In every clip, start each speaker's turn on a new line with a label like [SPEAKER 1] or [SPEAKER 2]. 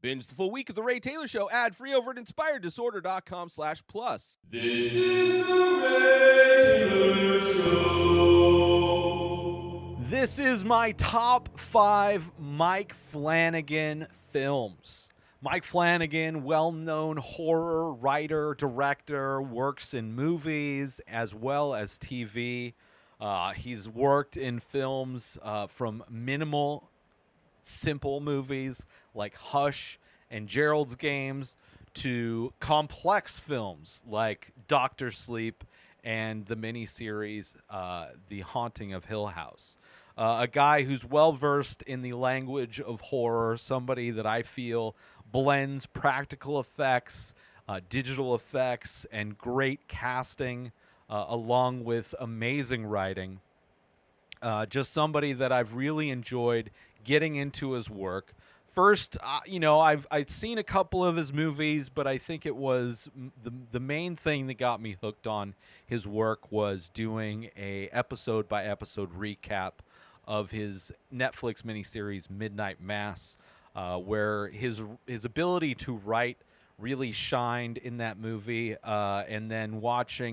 [SPEAKER 1] Binge the full week of The Ray Taylor Show ad-free over at inspireddisorder.com/plus.
[SPEAKER 2] This is The Ray Taylor Show.
[SPEAKER 1] This is my top 5 Mike Flanagan films. Mike Flanagan, well-known horror writer, director, works in movies as well as TV. He's worked in films from minimal, simple movies like Hush and Gerald's Games to complex films like Doctor Sleep and the miniseries The Haunting of Hill House. A guy who's well-versed in the language of horror, somebody that I feel blends practical effects, digital effects, and great casting along with amazing writing. Just somebody that I've really enjoyed getting into his work. First, I'd seen a couple of his movies, but I think it was the main thing that got me hooked on his work was doing a episode-by-episode recap of his Netflix miniseries Midnight Mass, where his ability to write really shined in that movie, and then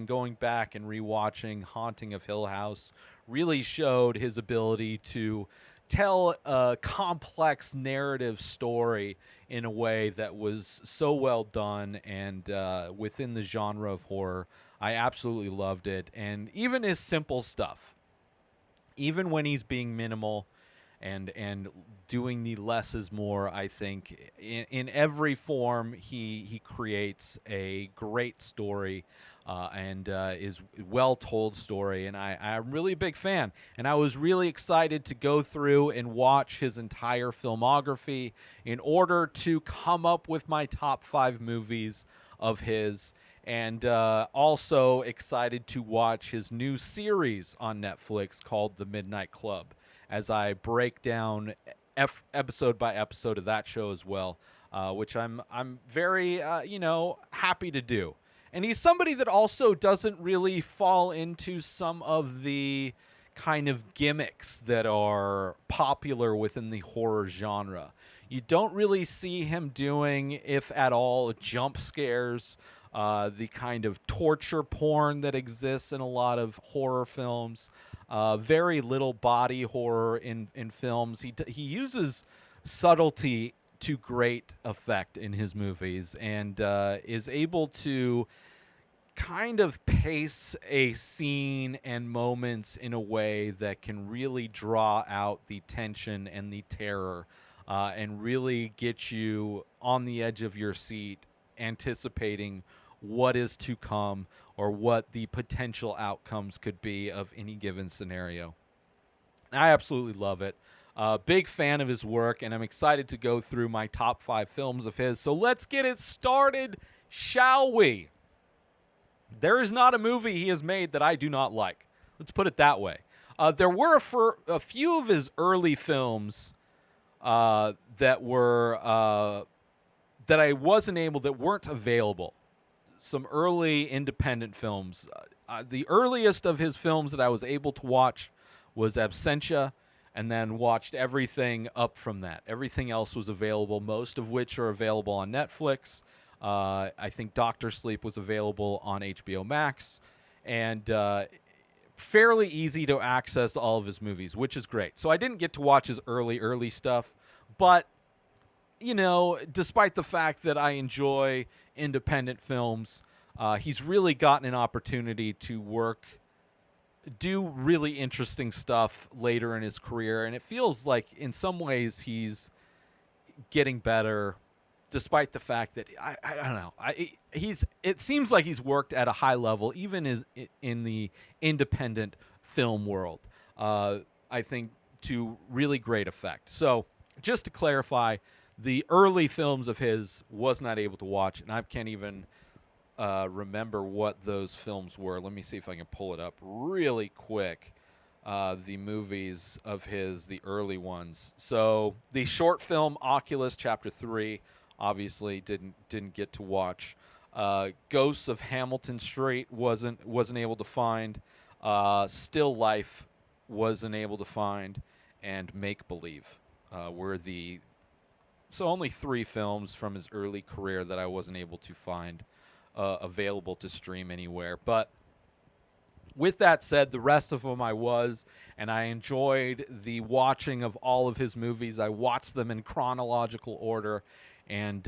[SPEAKER 1] going back and rewatching Haunting of Hill House really showed his ability to tell a complex narrative story in a way that was so well done and within the genre of horror. I absolutely loved it. And even his simple stuff, even when he's being minimal and doing the less is more, I think in every form he creates a great story and is well-told story, and I'm really a big fan. And I was really excited to go through and watch his entire filmography in order to come up with my top 5 movies of his, and also excited to watch his new series on Netflix called The Midnight Club, as I break down episode by episode of that show as well, which I'm very happy to do. And he's somebody that also doesn't really fall into some of the kind of gimmicks that are popular within the horror genre. You don't really see him doing, if at all, jump scares, the kind of torture porn that exists in a lot of horror films. Very little body horror in films. He uses subtlety to great effect in his movies, and is able to kind of pace a scene and moments in a way that can really draw out the tension and the terror, and really get you on the edge of your seat anticipating what is to come or what the potential outcomes could be of any given scenario. I absolutely love it. Big fan of his work, and I'm excited to go through my top 5 films of his. So let's get it started, shall we? There is not a movie he has made that I do not like. Let's put it that way. There were a few of his early films that weren't available. Some early independent films. The earliest of his films that I was able to watch was Absentia, and then watched everything up from that. Everything else was available, most of which are available on Netflix. I think Doctor Sleep was available on HBO Max, and fairly easy to access all of his movies, which is great. So I didn't get to watch his early stuff, but despite the fact that I enjoy independent films, he's really gotten an opportunity to do really interesting stuff later in his career, and it feels like in some ways he's getting better, despite the fact that I don't know. It seems like he's worked at a high level, even in the independent film world. I think to really great effect. So just to clarify, the early films of his was not able to watch, and I can't even remember what those films were. Let me see if I can pull it up really quick. The movies of his, the early ones. So the short film Oculus Chapter 3, obviously didn't get to watch. Ghosts of Hamilton Street wasn't able to find. Still Life wasn't able to find, and Make Believe were the So only 3 films from his early career that I wasn't able to find available to stream anywhere. But with that said, the rest of them I was, and I enjoyed the watching of all of his movies. I watched them in chronological order and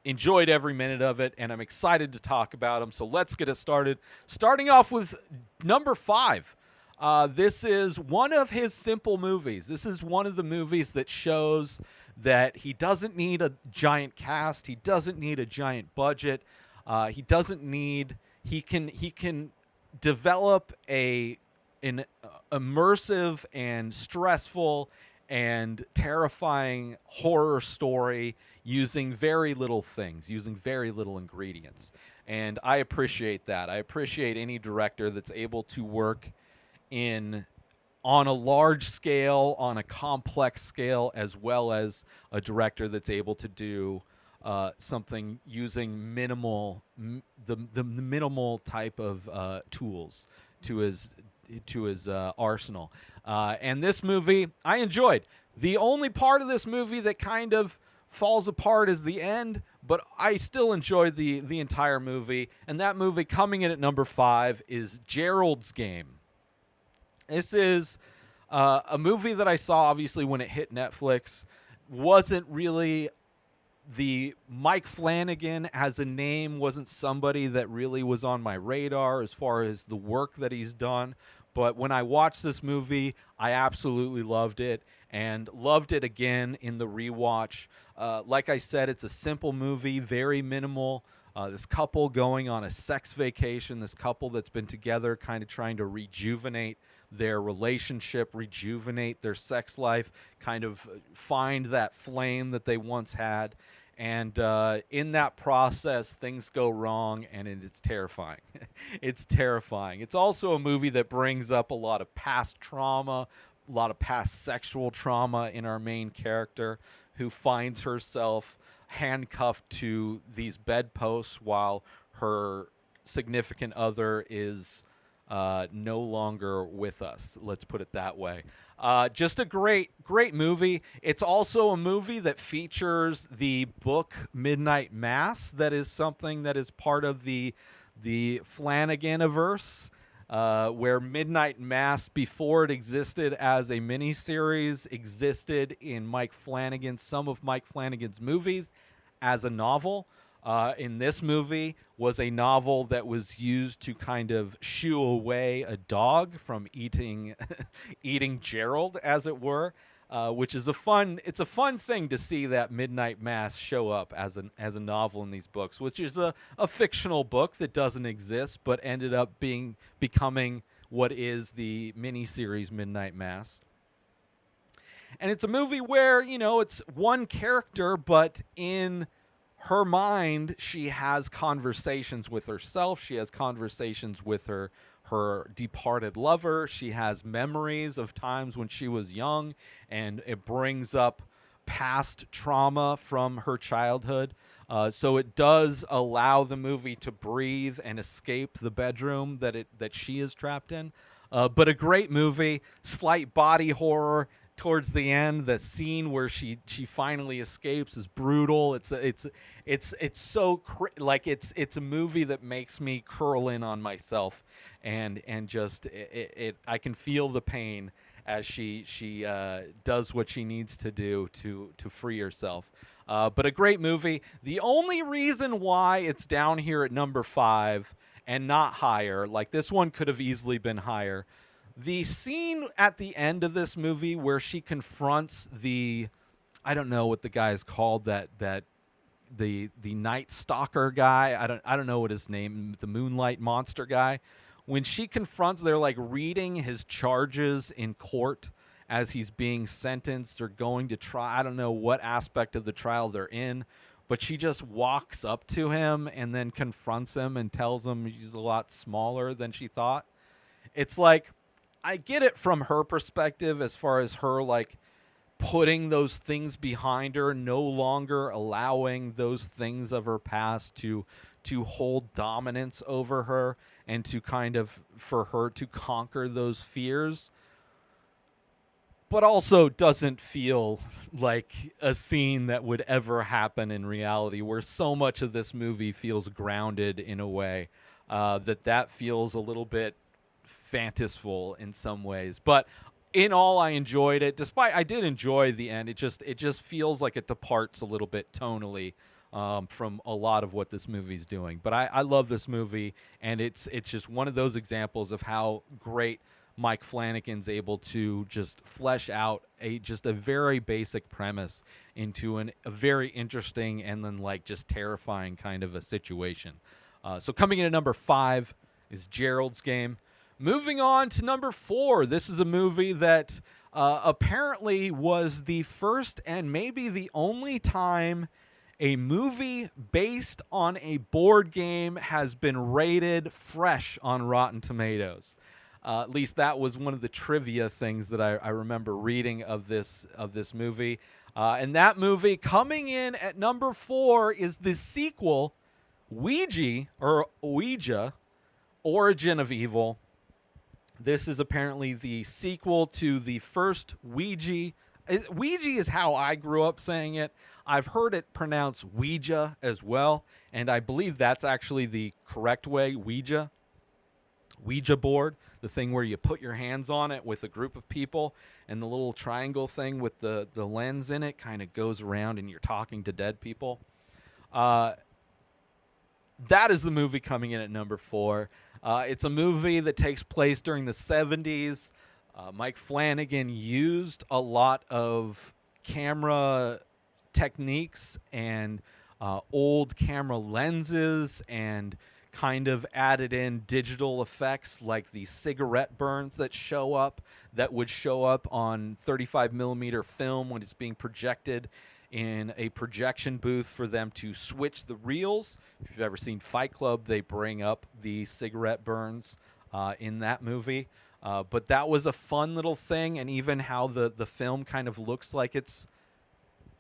[SPEAKER 1] enjoyed every minute of it, and I'm excited to talk about them. So let's get it started. Starting off with number 5. This is one of his simple movies. This is one of the movies that shows that he doesn't need a giant cast. He doesn't need a giant budget. He can develop an immersive and stressful and terrifying horror story using very little things, using very little ingredients. And I appreciate that. I appreciate any director that's able to work on a large scale, on a complex scale, as well as a director that's able to do something using the minimal type of tools to his arsenal. And this movie, I enjoyed. The only part of this movie that kind of falls apart is the end, but I still enjoyed the entire movie. And that movie coming in at number 5 is Gerald's Game. This is a movie that I saw, obviously, when it hit Netflix. Wasn't really the Mike Flanagan as a name, wasn't somebody that really was on my radar as far as the work that he's done. But when I watched this movie, I absolutely loved it, and loved it again in the rewatch. Like I said, it's a simple movie, very minimal. This couple going on a sex vacation, this couple that's been together kind of trying to rejuvenate their relationship, rejuvenate their sex life, kind of find that flame that they once had. And in that process, things go wrong, and it's terrifying. It's terrifying. It's also a movie that brings up a lot of past trauma, a lot of past sexual trauma in our main character, who finds herself handcuffed to these bedposts while her significant other is no longer with us. Let's put it that way. Just a great movie. It's also a movie that features the book Midnight Mass. That is something that is part of the Flanagan-averse, where Midnight Mass, before it existed as a miniseries, existed in some of Mike Flanagan's movies as a novel. In this movie was a novel that was used to kind of shoo away a dog from eating Gerald, as it were, which is a fun thing to see that Midnight Mass show up as a novel in these books, which is a fictional book that doesn't exist but ended up becoming what is the miniseries Midnight Mass. And it's a movie where, it's one character, but in her mind, she has conversations with herself. She has conversations with her departed lover. She has memories of times when she was young, and it brings up past trauma from her childhood. So it does allow the movie to breathe and escape the bedroom that she is trapped in. But a great movie, slight body horror. Towards the end, the scene where she finally escapes is brutal. It's a movie that makes me curl in on myself, and just I can feel the pain as she does what she needs to do to free herself. But a great movie. The only reason why it's down here at number 5 and not higher, like this one could have easily been higher. The scene at the end of this movie where she confronts I don't know what the guy is called, that the Night Stalker guy. I don't know what his name, the Moonlight Monster guy. When she confronts, they're like reading his charges in court as he's being sentenced or going to try. I don't know what aspect of the trial they're in, but she just walks up to him and then confronts him and tells him he's a lot smaller than she thought. It's like, I get it from her perspective as far as her like putting those things behind her, no longer allowing those things of her past to hold dominance over her, and to kind of for her to conquer those fears. but also doesn't feel like a scene that would ever happen in reality, where so much of this movie feels grounded in a way that feels a little bit fantastical in some ways. But in all, I enjoyed it. Despite I did enjoy the end, it just feels like it departs a little bit tonally from a lot of what this movie's doing. But I love this movie, and it's just one of those examples of how great Mike Flanagan's able to just flesh out just a very basic premise into a very interesting and then like just terrifying kind of a situation. So coming in at number 5 is Gerald's Game. Moving on to number 4, this is a movie that apparently was the first and maybe the only time a movie based on a board game has been rated fresh on Rotten Tomatoes. At least that was one of the trivia things that I remember reading of this movie. And that movie coming in at number 4 is the sequel, Ouija, Origin of Evil. This is apparently the sequel to the first Ouija. Ouija is how I grew up saying it. I've heard it pronounced Ouija as well, and I believe that's actually the correct way, Ouija board, the thing where you put your hands on it with a group of people, and the little triangle thing with the lens in it kind of goes around and you're talking to dead people. That is the movie coming in at number 4. It's a movie that takes place during the 70s. Mike Flanagan used a lot of camera techniques and old camera lenses and kind of added in digital effects like the cigarette burns that would show up on 35 millimeter film when it's being projected in a projection booth for them to switch the reels. If you've ever seen Fight Club, they bring up the cigarette burns in that movie. But that was a fun little thing, and even how the film kind of looks like it's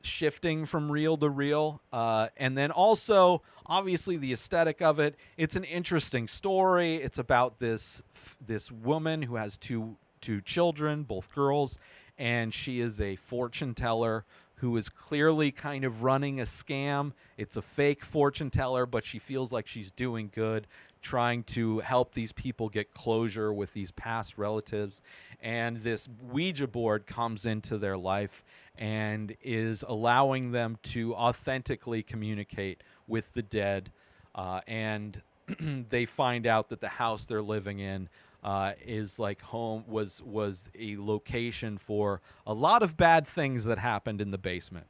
[SPEAKER 1] shifting from reel to reel. And then also, obviously, the aesthetic of it. It's an interesting story. It's about this woman who has two children, both girls, and she is a fortune teller who is clearly kind of running a scam. It's a fake fortune teller, but she feels like she's doing good, trying to help these people get closure with these past relatives. And this Ouija board comes into their life and is allowing them to authentically communicate with the dead. And they find out that the house they're living in is like home was a location for a lot of bad things that happened in the basement.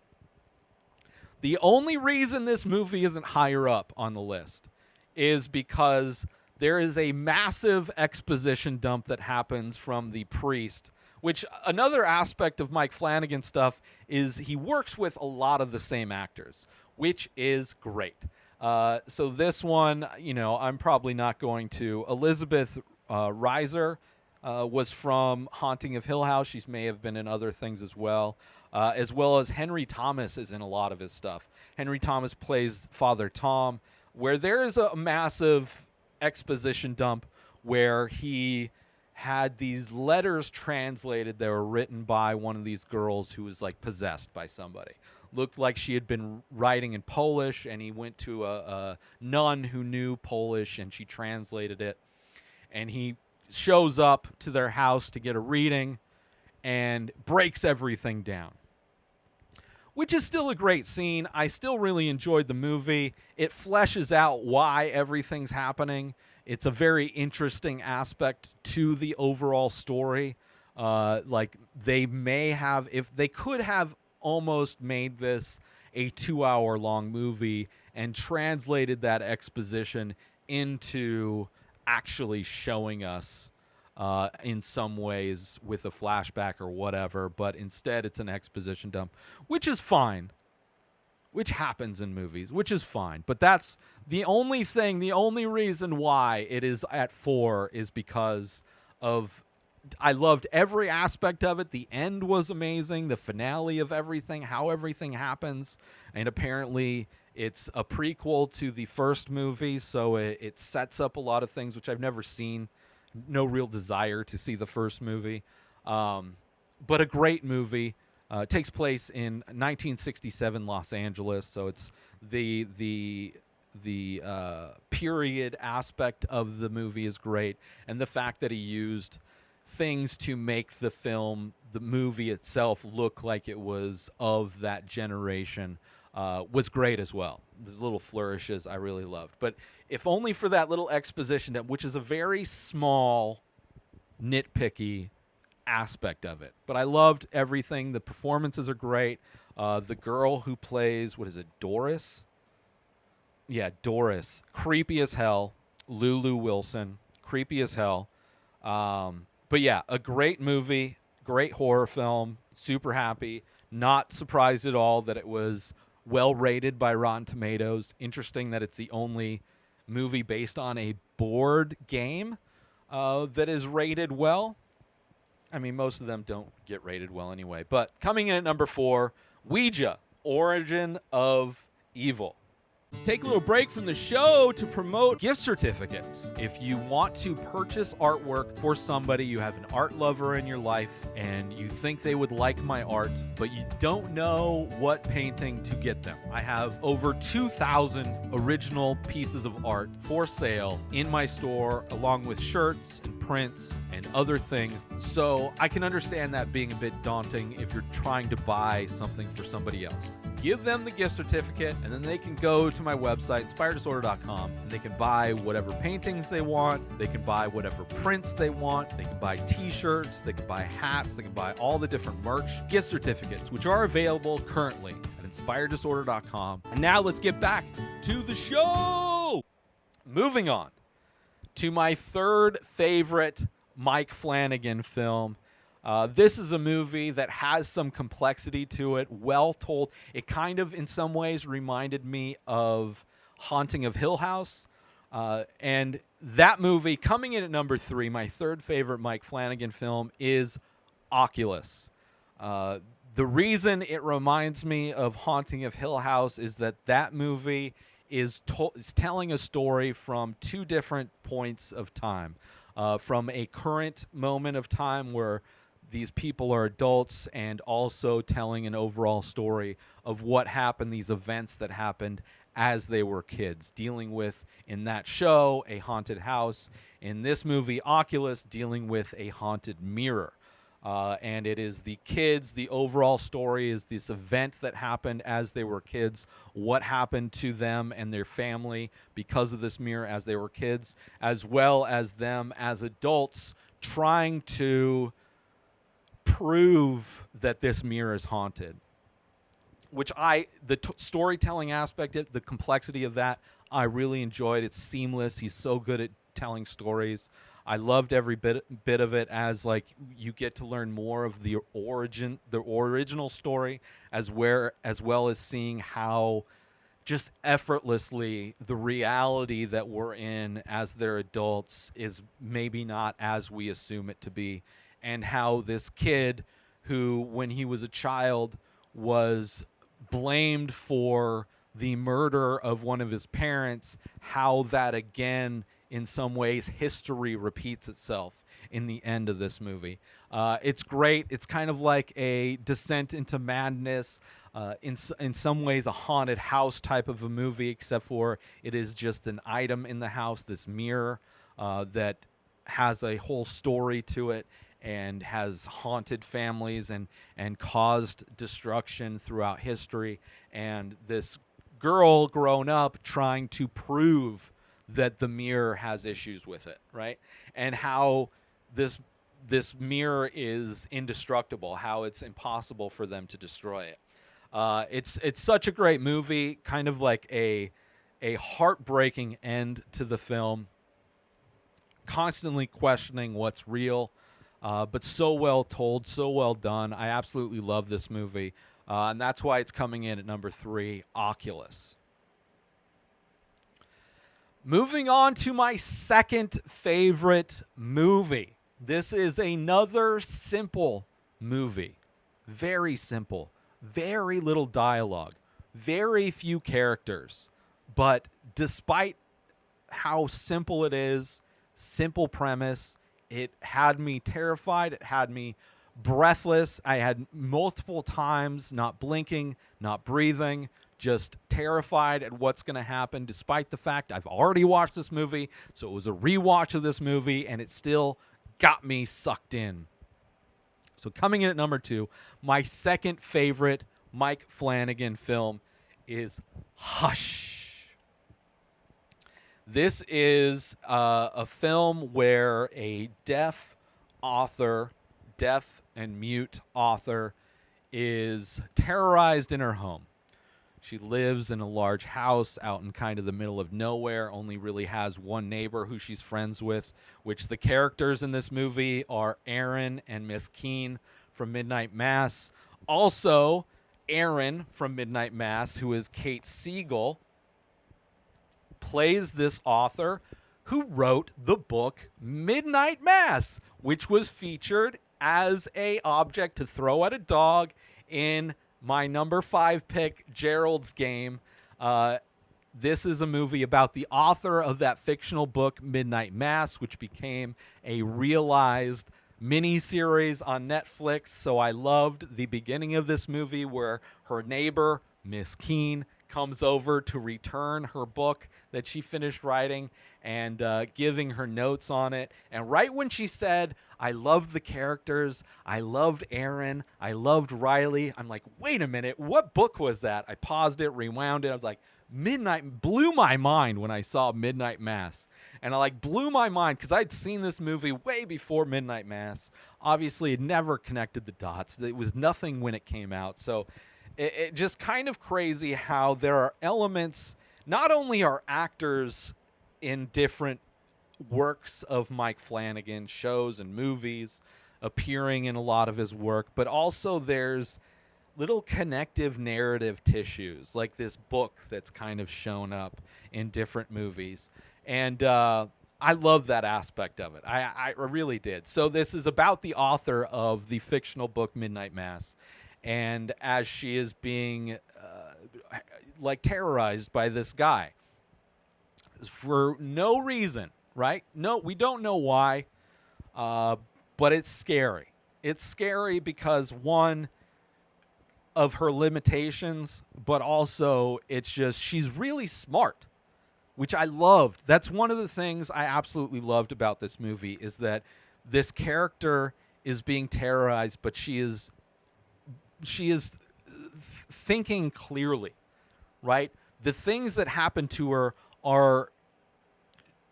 [SPEAKER 1] The only reason this movie isn't higher up on the list is because there is a massive exposition dump that happens from the priest, which another aspect of Mike Flanagan stuff is he works with a lot of the same actors, which is great. So this one, I'm probably not going to. Elizabeth Reiser was from Haunting of Hill House. She may have been in other things as well as Henry Thomas is in a lot of his stuff. Henry Thomas plays Father Tom, where there is a massive exposition dump where he had these letters translated that were written by one of these girls who was like possessed by somebody. Looked like she had been writing in Polish, and he went to a nun who knew Polish, and she translated it. And he shows up to their house to get a reading and breaks everything down, which is still a great scene. I still really enjoyed the movie. It fleshes out why everything's happening. It's a very interesting aspect to the overall story. Like they may have, if they could have almost made this a 2-hour-long movie and translated that exposition into actually showing us in some ways with a flashback or whatever, but instead it's an exposition dump, which is fine, which happens in movies, which is fine. But that's the only reason why it is at 4 is because of I loved every aspect of it. The end was amazing, the finale of everything, how everything happens, and apparently it's a prequel to the first movie, so it sets up a lot of things which I've never seen. No real desire to see the first movie. but a great movie. It takes place in 1967 Los Angeles, so it's the period aspect of the movie is great, and the fact that he used things to make the movie itself look like it was of that generation was great as well. There's little flourishes I really loved, but if only for that little exposition, which is a very small, nitpicky aspect of it. But I loved everything. The performances are great. The girl who plays, what is it, Doris? Yeah, Doris. Creepy as hell. Lulu Wilson. Creepy as hell. But yeah, a great movie. Great horror film. Super happy. Not surprised at all that it was well rated by Rotten Tomatoes. Interesting that it's the only movie based on a board game that is rated well. I mean, most of them don't get rated well anyway. But coming in at number 4, Ouija, Origin of Evil. Let's take a little break from the show to promote gift certificates. If you want to purchase artwork for somebody, you have an art lover in your life, and you think they would like my art, but you don't know what painting to get them. I have over 2,000 original pieces of art for sale in my store, along with shirts and prints and other things. So I can understand that being a bit daunting if you're trying to buy something for somebody else. Give them the gift certificate, and then they can go to my website, inspireddisorder.com, and they can buy whatever paintings they want. They can buy whatever prints they want. They can buy t-shirts. They can buy hats. They can buy all the different merch, gift certificates, which are available currently at inspireddisorder.com. And now let's get back to the show. Moving on to my third favorite Mike Flanagan film. This is a movie that has some complexity to it, well told. It kind of, in some ways, reminded me of Haunting of Hill House. And that movie, coming in at number 3, my third favorite Mike Flanagan film, is Oculus. The reason it reminds me of Haunting of Hill House is that movie is telling a story from 2 different points of time. From a current moment of time where these people are adults, and also telling an overall story of what happened, these events that happened as they were kids, dealing with, in that show, a haunted house. In this movie, Oculus, dealing with a haunted mirror. And it is the kids, the overall story is this event that happened as they were kids, what happened to them and their family because of this mirror as they were kids, as well as them as adults trying to prove that this mirror is haunted. Which the storytelling aspect, the complexity of that, I really enjoyed. It's seamless. He's so good at telling stories. I loved every bit of it, as like you get to learn more of the original story, as well as seeing how just effortlessly the reality that we're in as they're adults is maybe not as we assume it to be, and how this kid who, when he was a child, was blamed for the murder of one of his parents, how that again, in some ways, history repeats itself in the end of this movie. It's great. It's kind of like a descent into madness, in some ways a haunted house type of a movie, except for it is just an item in the house, this mirror that has a whole story to it and has haunted families and caused destruction throughout history. And this girl grown up trying to prove that the mirror has issues with it, right? And how this mirror is indestructible, how it's impossible for them to destroy it. It's such a great movie, kind of like a heartbreaking end to the film, constantly questioning what's real, but so well told, so well done. I absolutely love this movie, and that's why it's coming in at number 3, Oculus. Moving on to my second favorite movie. This is another simple movie. Very simple. Very little dialogue. Very few characters. But despite how simple it is, simple premise, it had me terrified. It had me breathless. I had multiple times not blinking, not breathing, just terrified at what's going to happen, despite the fact I've already watched this movie. So it was a rewatch of this movie, and it still got me sucked in. So coming in at number 2, my second favorite Mike Flanagan film is Hush. This is a film where a deaf and mute author is terrorized in her home. She lives in a large house out in kind of the middle of nowhere, only really has one neighbor who she's friends with, which the characters in this movie are Aaron and Miss Keene from Midnight Mass. Also, Aaron from Midnight Mass, who is Kate Siegel, plays this author who wrote the book Midnight Mass, which was featured as a object to throw at a dog in my number 5 pick, Gerald's Game. This is a movie about the author of that fictional book, Midnight Mass, which became a realized miniseries on Netflix. So I loved the beginning of this movie where her neighbor, Miss Keene, comes over to return her book that she finished writing and giving her notes on it. And right when she said, I loved the characters, I loved Aaron, I loved Riley, I'm like, wait a minute, what book was that? I paused it, rewound it. I was like, Midnight, blew my mind when I saw Midnight Mass. And I blew my mind because I'd seen this movie way before Midnight Mass. Obviously, it never connected the dots. It was nothing when it came out. So it just kind of crazy how there are elements, not only are actors in different works of Mike Flanagan, shows and movies, appearing in a lot of his work, but also there's little connective narrative tissues, like this book that's kind of shown up in different movies. And I love that aspect of it. I really did. So this is about the author of the fictional book Midnight Mass. And as she is being terrorized by this guy for no reason, right? No, we don't know why, but it's scary. It's scary because, one, of her limitations, but also it's just she's really smart, which I loved. That's one of the things I absolutely loved about this movie, is that this character is being terrorized, but she is thinking clearly, right? The things that happen to her are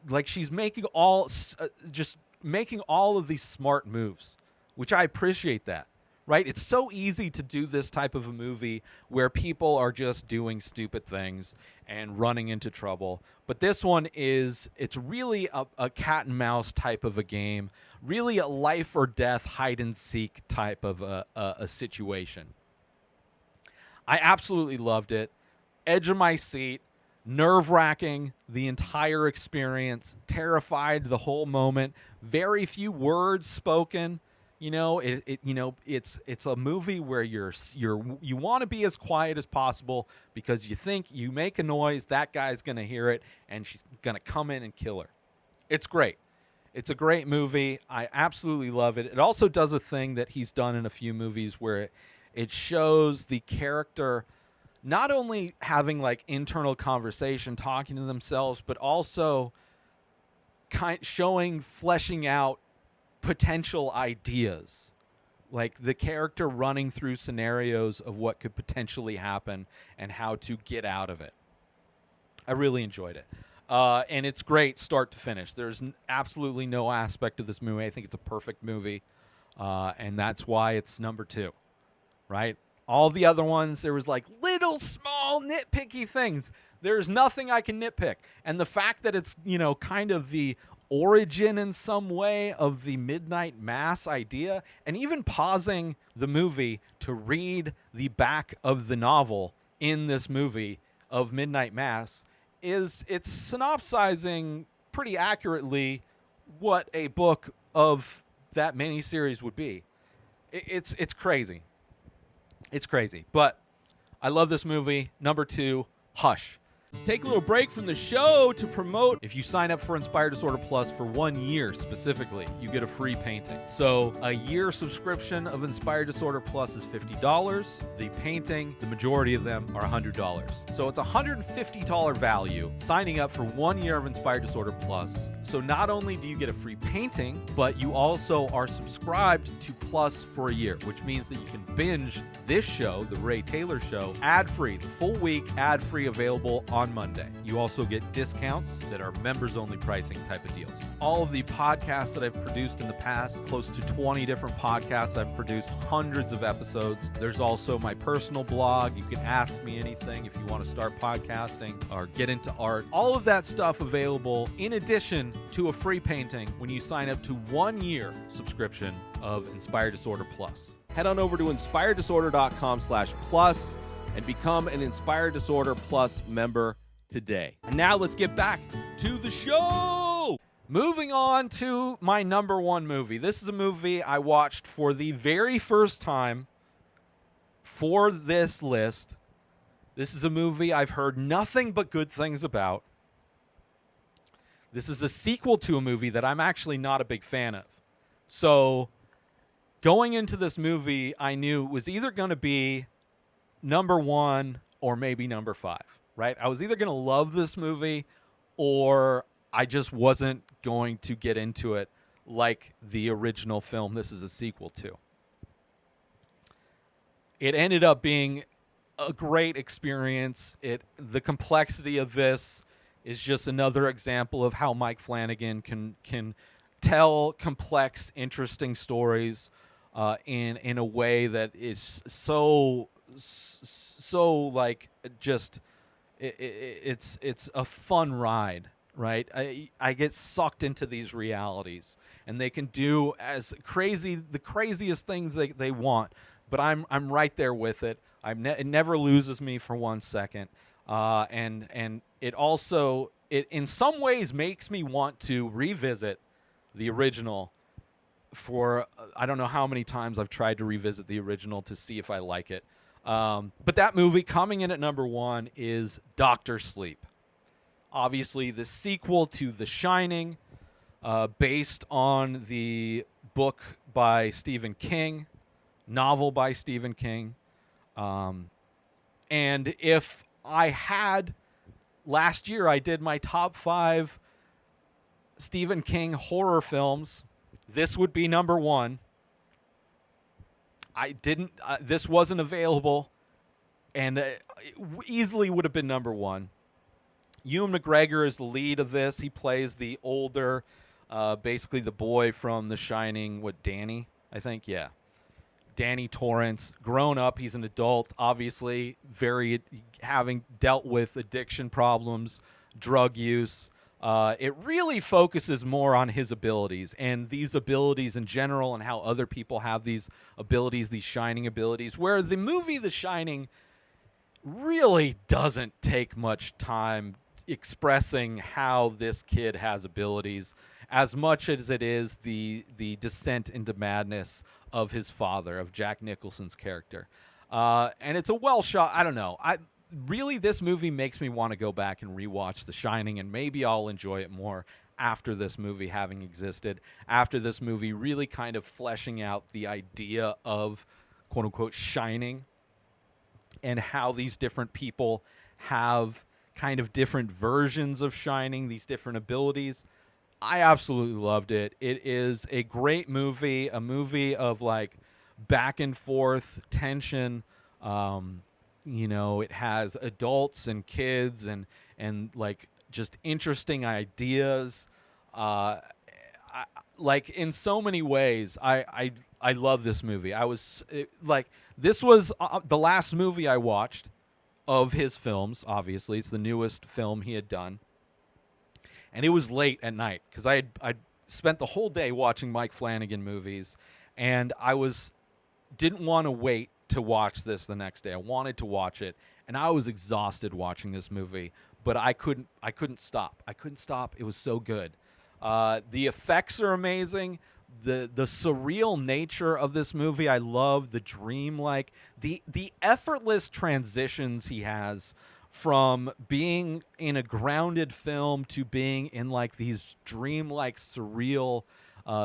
[SPEAKER 1] like she's making all of these smart moves, which I appreciate that. Right? It's so easy to do this type of a movie where people are just doing stupid things and running into trouble. But this one it's really a cat and mouse type of a game, really a life or death hide and seek type of a situation. I absolutely loved it. Edge of my seat, nerve-wracking the entire experience, terrified the whole moment, very few words spoken. It's a movie where you want to be as quiet as possible because you think you make a noise, that guy's going to hear it, and she's going to come in and kill her. It's great. It's a great movie. I absolutely love it. It also does a thing that he's done in a few movies where it shows the character not only having internal conversation, talking to themselves, but also fleshing out potential ideas, like the character running through scenarios of what could potentially happen and how to get out of it. I really enjoyed it. And it's great start to finish. There's absolutely no aspect of this movie. I think it's a perfect movie. And that's why it's number 2, right? All the other ones, there was little small nitpicky things. There's nothing I can nitpick. And the fact that it's, kind of the origin in some way of the Midnight Mass idea, and even pausing the movie to read the back of the novel in this movie of Midnight Mass, it's synopsizing pretty accurately what a book of that miniseries would be. It's crazy. It's crazy. But I love this movie. Number 2, Hush. Let's take a little break from the show to promote. If you sign up for Inspired Disorder Plus for 1 year specifically, you get a free painting. So a year subscription of Inspired Disorder Plus is $50. The painting, the majority of them are $100. So it's a $150 value signing up for 1 year of Inspired Disorder Plus. So not only do you get a free painting, but you also are subscribed to Plus for a year, which means that you can binge this show, The Ray Taylor Show, ad-free, the full week, ad-free, available on Monday. You also get discounts that are members-only pricing type of deals. All of the podcasts that I've produced in the past, close to 20 different podcasts I've produced, hundreds of episodes. There's also my personal blog. You can ask me anything if you want to start podcasting or get into art. All of that stuff available in addition to a free painting when you sign up to 1 year subscription of Inspired Disorder Plus. Head on over to inspireddisorder.com/plus and become an Inspired Disorder Plus member today. And now let's get back to the show. Moving on to my number one movie. This is a movie I watched for the very first time for this list. This is a movie I've heard nothing but good things about. This is a sequel to a movie that I'm actually not a big fan of. So going into this movie, I knew it was either going to be number one or maybe number five, right? I was either going to love this movie or I just wasn't going to get into it like the original film this is a sequel to. It ended up being a great experience. The complexity of this is just another example of how Mike Flanagan can tell complex, interesting stories in a way that is so like just it's a fun ride, right? I get sucked into these realities, and they can do the craziest things they want, but I'm right there with it. It never loses me for 1 second, and it also in some ways makes me want to revisit the original. For I don't know how many times I've tried to revisit the original to see if I like it. But that movie coming in at number one is Dr. Sleep. Obviously, the sequel to The Shining, based on the book by Stephen King, novel by Stephen King. And if I had, last year I did my top 5 Stephen King horror films, this would be number one. This wasn't available, and it easily would have been number one. Ewan McGregor is the lead of this. He plays the older, basically the boy from The Shining, Danny, I think? Yeah. Danny Torrance, grown up, he's an adult, obviously, having dealt with addiction problems, drug use. It really focuses more on his abilities and these abilities in general and how other people have these abilities, these shining abilities, where the movie The Shining really doesn't take much time expressing how this kid has abilities as much as it is the descent into madness of his father, of Jack Nicholson's character. And it's a well shot, I don't know. Really, this movie makes me want to go back and rewatch The Shining, and maybe I'll enjoy it more after this movie having existed, after this movie really kind of fleshing out the idea of quote-unquote shining and how these different people have kind of different versions of shining, these different abilities. I absolutely loved it. It is a great movie, a movie of like back and forth tension. It has adults and kids and like just interesting ideas. Like in so many ways, I love this movie. This was the last movie I watched of his films. Obviously, it's the newest film he had done, and it was late at night because I spent the whole day watching Mike Flanagan movies, and didn't want to wait to watch this the next day. I wanted to watch it, and I was exhausted watching this movie, but I couldn't stop. It was so good. The effects are amazing. The surreal nature of this movie, I love. The dreamlike, the effortless transitions he has from being in a grounded film to being in like these dreamlike surreal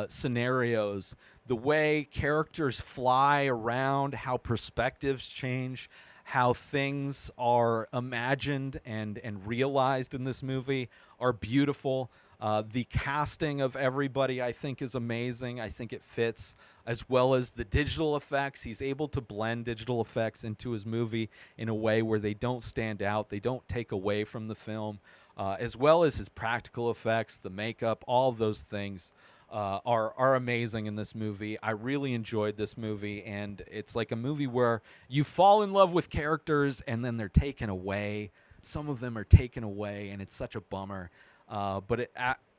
[SPEAKER 1] scenarios, the way characters fly around, how perspectives change, how things are imagined and realized in this movie are beautiful. The casting of everybody, I think, is amazing. I think it fits, as well as the digital effects. He's able to blend digital effects into his movie in a way where they don't stand out, they don't take away from the film, as well as his practical effects, the makeup, all of those things are amazing in this movie. I really enjoyed this movie, and it's like a movie where you fall in love with characters and then they're taken away. Some of them are taken away, and it's such a bummer. But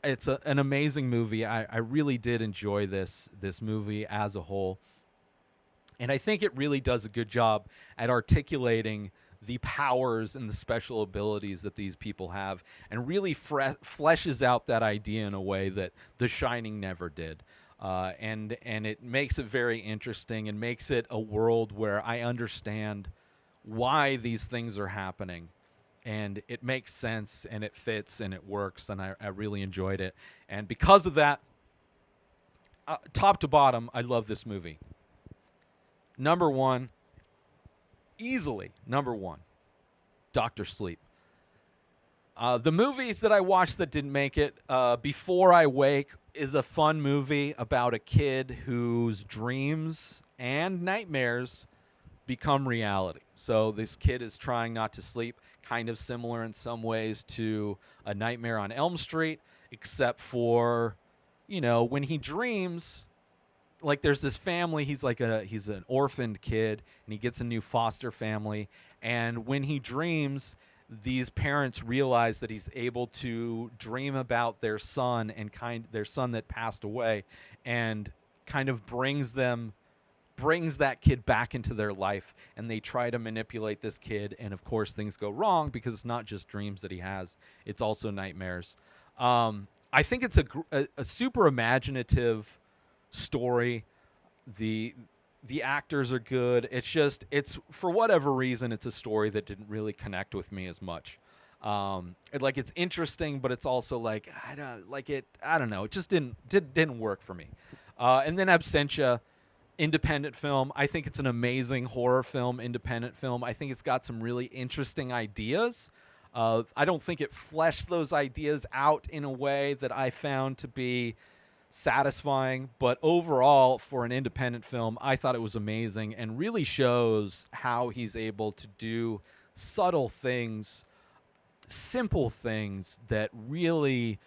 [SPEAKER 1] it's an amazing movie. I really did enjoy this movie as a whole. And I think it really does a good job at articulating the powers and the special abilities that these people have, and really fleshes out that idea in a way that The Shining never did. And it makes it very interesting and makes it a world where I understand why these things are happening. And it makes sense, and it fits, and it works, and I really enjoyed it. And because of that, top to bottom, I love this movie. Number one, easily number one, Dr. Sleep. The movies that I watched that didn't make it, Before I Wake is a fun movie about a kid whose dreams and nightmares become reality. So this kid is trying not to sleep, kind of similar in some ways to A Nightmare on Elm Street, except for, when he dreams, like there's this family, he's an orphaned kid, and he gets a new foster family, and when he dreams, these parents realize that he's able to dream about their son and their son that passed away, and kind of brings that kid back into their life, and they try to manipulate this kid, and of course things go wrong because it's not just dreams that he has, it's also nightmares. I think it's a super imaginative story. The actors are good. It's for whatever reason, it's a story that didn't really connect with me as much. It's interesting, but it's also like I don't know. It just didn't work for me. And then Absentia, independent film. I think it's an amazing horror film, independent film. I think it's got some really interesting ideas. I don't think it fleshed those ideas out in a way that I found to be satisfying, but overall, for an independent film, I thought it was amazing and really shows how he's able to do subtle things, simple things that really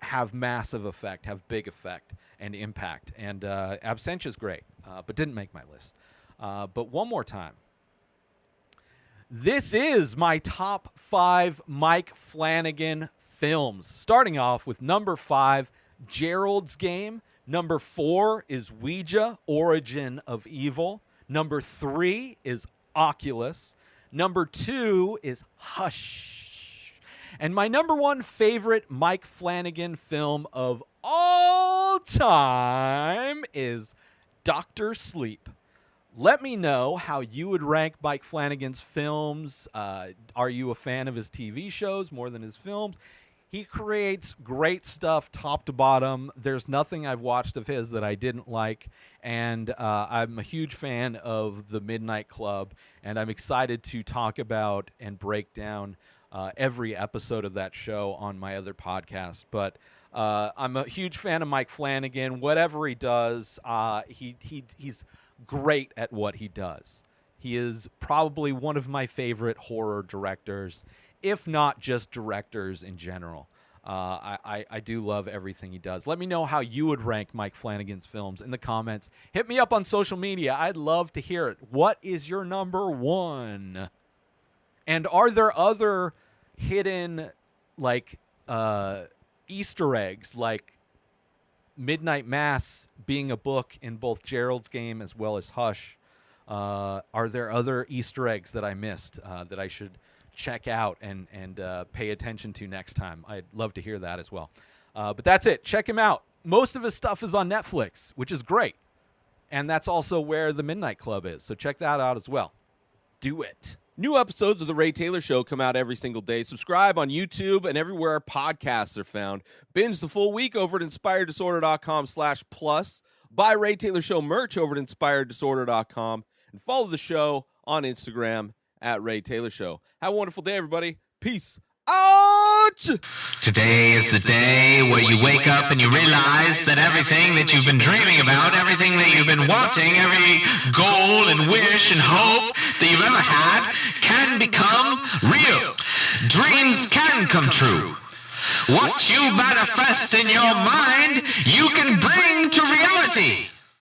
[SPEAKER 1] have massive effect, have big effect and impact. And Absentia is great, but didn't make my list. But one more time. This is my top 5 Mike Flanagan films. Starting off with number 5, Gerald's Game. Number 4 is Ouija, Origin of Evil. Number 3 is Oculus. Number 2 is Hush. And my number 1 favorite Mike Flanagan film of all time is Dr. Sleep. Let me know how you would rank Mike Flanagan's films. Are you a fan of his TV shows more than his films? He creates great stuff top to bottom. There's nothing I've watched of his that I didn't like. And I'm a huge fan of The Midnight Club. And I'm excited to talk about and break down every episode of that show on my other podcast. But I'm a huge fan of Mike Flanagan. Whatever he does, he's great at what he does. He is probably one of my favorite horror directors, if not just directors in general. I do love everything he does. Let me know how you would rank Mike Flanagan's films in the comments. Hit me up on social media. I'd love to hear it. What is your number 1? And are there other hidden Easter eggs, like Midnight Mass being a book in both Gerald's Game as well as Hush? Are there other Easter eggs that I missed that I should check out and pay attention to next time? I'd love to hear that as well. But that's it. Check him out. Most of his stuff is on Netflix, which is great. And that's also where The Midnight Club is. So check that out as well. Do it.
[SPEAKER 3] New episodes of The Ray Taylor Show come out every single day. Subscribe on YouTube and everywhere our podcasts are found. Binge the full week over at inspireddisorder.com/plus. Buy Ray Taylor Show merch over at inspireddisorder.com. And follow the show on Instagram at Ray Taylor Show. Have a wonderful day, everybody. Peace out!
[SPEAKER 4] Today is the day where you wake up and you realize that everything that you've been dreaming about, everything that you've been wanting, every goal and wish and hope that you've ever had can become real. Dreams can come true. What you manifest in your mind, you can bring to reality.